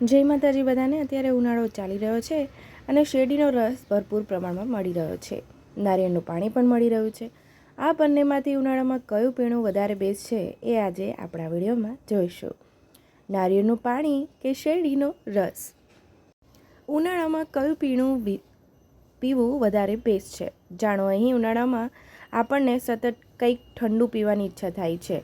જય માતાજી બધાને। અત્યારે ઉનાળો ચાલી રહ્યો છે અને શેરડીનો રસ ભરપૂર પ્રમાણમાં મળી રહ્યો છે, નારિયેળનું પાણી પણ મળી રહ્યું છે। આ બંનેમાંથી ઉનાળામાં કયું પીણું વધારે બેસ્ટ છે એ આજે આપણા વિડીયોમાં જોઈશું। નારિયેળનું પાણી કે શેરડીનો રસ, ઉનાળામાં કયું પીણું પીવું વધારે બેસ્ટ છે જાણો। અહીં ઉનાળામાં આપણને સતત કંઈક ઠંડુ પીવાની ઈચ્છા થાય છે,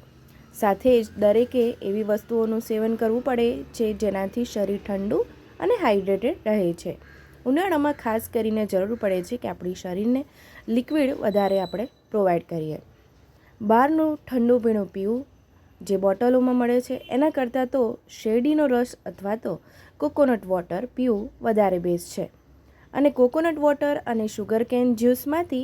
સાથે જ દરેકે એવી વસ્તુઓનું સેવન કરવું પડે છે જેનાથી શરીર ઠંડુ અને હાઇડ્રેટેડ રહે છે। ઉનાળામાં ખાસ કરીને જરૂર પડે છે કે આપણી શરીરને લિક્વિડ વધારે આપણે પ્રોવાઈડ કરીએ। બહારનું ઠંડુ પીણું પીવું જે બોટલોમાં મળે છે એના કરતાં તો શેરડીનો રસ અથવા તો કોકોનટ વોટર પીવું વધારે બેસ્ટ છે। અને કોકોનટ વોટર અને સુગર કેન જ્યુસમાંથી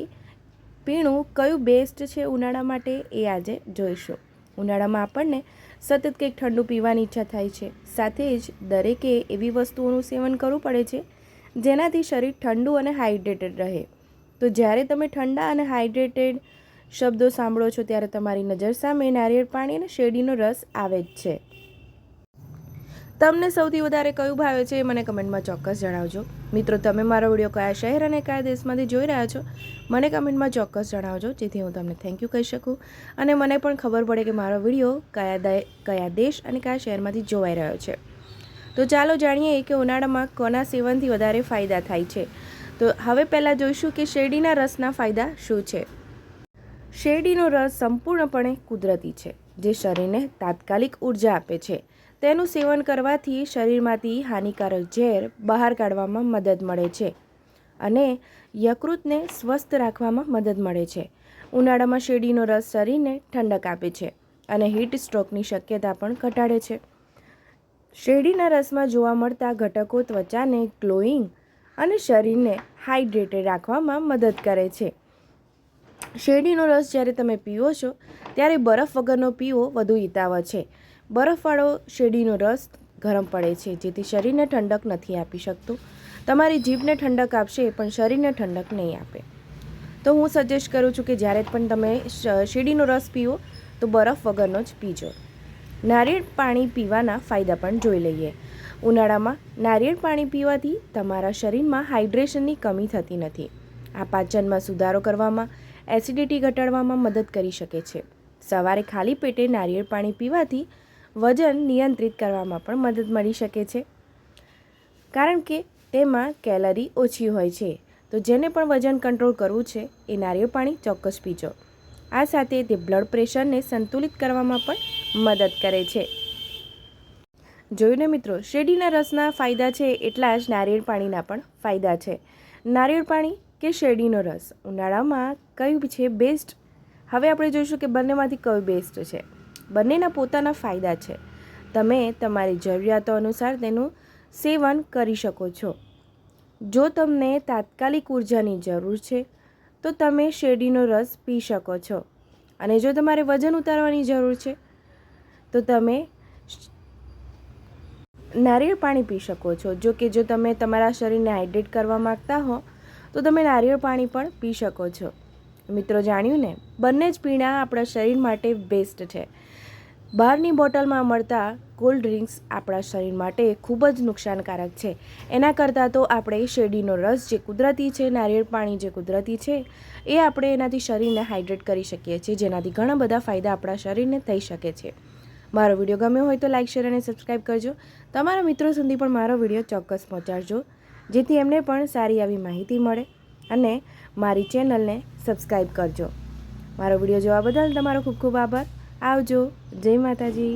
પીણું કયું બેસ્ટ છે ઉનાળા માટે એ આજે જોઈશું। ઉનાળામાં આપણને સતત કંઈક ઠંડુ પીવાની ઈચ્છા થાય છે, સાથે જ દરેકે એવી વસ્તુઓનું સેવન કરવું પડે છે જેનાથી શરીર ઠંડુ અને હાઇડ્રેટેડ રહે। તો જ્યારે તમે ઠંડા અને હાઇડ્રેટેડ શબ્દો સાંભળો છો ત્યારે તમારી નજર સામે નારિયેળ પાણી અને શેરડીનો રસ આવે જ છે। તમને સૌથી વધારે કયું ભાવે છે એ મને કમેન્ટમાં ચોક્કસ જણાવજો। મિત્રો, તમે મારો વિડીયો કયા શહેર અને કયા દેશમાંથી જોઈ રહ્યા છો મને કમેન્ટમાં ચોક્કસ જણાવજો, જેથી હું તમને થેન્ક યુ કહી શકું અને મને પણ ખબર પડે કે મારો વિડીયો કયા દેશ અને કયા શહેરમાંથી જોવાઈ રહ્યો છે। તો ચાલો જાણીએ કે ઉનાળામાં કોના સેવનથી વધારે ફાયદા થાય છે। તો હવે પહેલાં જોઈશું કે શેરડીના રસના ફાયદા શું છે। શેરડીનો રસ સંપૂર્ણપણે કુદરતી છે, જે શરીરને તાત્કાલિક ઉર્જા આપે છે। તેનું સેવન કરવાથી શરીરમાંથી હાનિકારક ઝેર બહાર કાઢવામાં મદદ મળે છે અને યકૃતને સ્વસ્થ રાખવામાં મદદ મળે છે। ઉનાળામાં શેરડીનો રસ શરીરને ઠંડક આપે છે અને હીટ સ્ટ્રોકની શક્યતા પણ ઘટાડે છે। શેરડીના રસમાં જોવા મળતા ઘટકો ત્વચાને ગ્લોઈંગ અને શરીરને હાઇડ્રેટેડ રાખવામાં મદદ કરે છે। શેરડીનો રસ જ્યારે તમે પીવો છો ત્યારે બરફ વગરનો પીવો વધુ હિતાવહ છે। બરફવાળો શેરડીનો રસ ગરમ પડે છે, જેથી શરીરને ઠંડક નથી આપી શકતું। તમારી જીભને ઠંડક આપશે પણ શરીરને ઠંડક નહીં આપે। તો હું સજેસ્ટ કરું છું કે જ્યારે પણ તમે શેરડીનો રસ પીવો તો બરફ વગરનો જ પીજો। નારિયેળ પાણી પીવાના ફાયદા પણ જોઈ લઈએ। ઉનાળામાં નારિયેળ પાણી પીવાથી તમારા શરીરમાં હાઇડ્રેશનની કમી થતી નથી। આ પાચનમાં સુધારો કરવામાં, એસિડિટી ઘટાડવામાં મદદ કરી શકે છે। સવારે ખાલી પેટે નારિયેળ પાણી પીવાથી વજન નિયંત્રિત કરવામાં પણ મદદ મળી શકે છે, કારણ કે તેમાં કેલરી ઓછી હોય છે। તો જેને પણ વજન કંટ્રોલ કરવું છે એ નારિયેળ પાણી ચોક્કસ પીજો। આ સાથે તે બ્લડ પ્રેશરને સંતુલિત કરવામાં પણ મદદ કરે છે। જોયું ને મિત્રો, શેરડીના રસના ફાયદા છે એટલા જ નારિયેળ પાણીના પણ ફાયદા છે। નારિયેળ પાણી કે શેરડીનો રસ ઉનાળામાં કયું છે બેસ્ટ? હવે આપણે જોઈશું કે બંનેમાંથી કયું બેસ્ટ છે। બંનેના પોતાના ફાયદા છે, તમે તમારી જરૂરિયાતો અનુસાર તેનું સેવન કરી શકો છો। જો તમને તાત્કાલિક ઉર્જાની જરૂર છે તો તમે શેરડીનો રસ પી શકો છો, અને જો તમારે વજન ઉતારવાની જરૂર છે તો તમે નારિયેળ પાણી પી શકો છો। જો કે જો તમે તમારા શરીરને હાઇડ્રેટ કરવા માગતા હો તો તમે નારિયેળ પાણી પણ પી શકો છો। મિત્રો, જાણ્યું ને, બંને જ પીણા આપણા શરીર માટે બેસ્ટ છે। બહારની બોટલમાં મળતા કોલ્ડ ડ્રિંક્સ આપણા શરીર માટે ખૂબ જ નુકસાનકારક છે। એના કરતાં તો આપણે શેરડીનો રસ જે કુદરતી છે, નારિયેળ પાણી જે કુદરતી છે, એ આપણે એનાથી શરીરને હાઇડ્રેટ કરી શકીએ છીએ, જેનાથી ઘણા બધા ફાયદા આપણા શરીરને થઈ શકે છે। મારો વિડીયો ગમ્યો હોય તો લાઇક, શેર અને સબસ્ક્રાઈબ કરજો। તમારા મિત્રો સુધી પણ મારો વિડીયો ચોક્કસ પહોંચાડજો, જેથી એમને પણ સારી આવી માહિતી મળે, અને મારી ચેનલને સબસ્ક્રાઈબ કરજો। મારો વિડીયો જોવા બદલ તમારો ખૂબ ખૂબ આભાર। આવજો। જય માતાજી।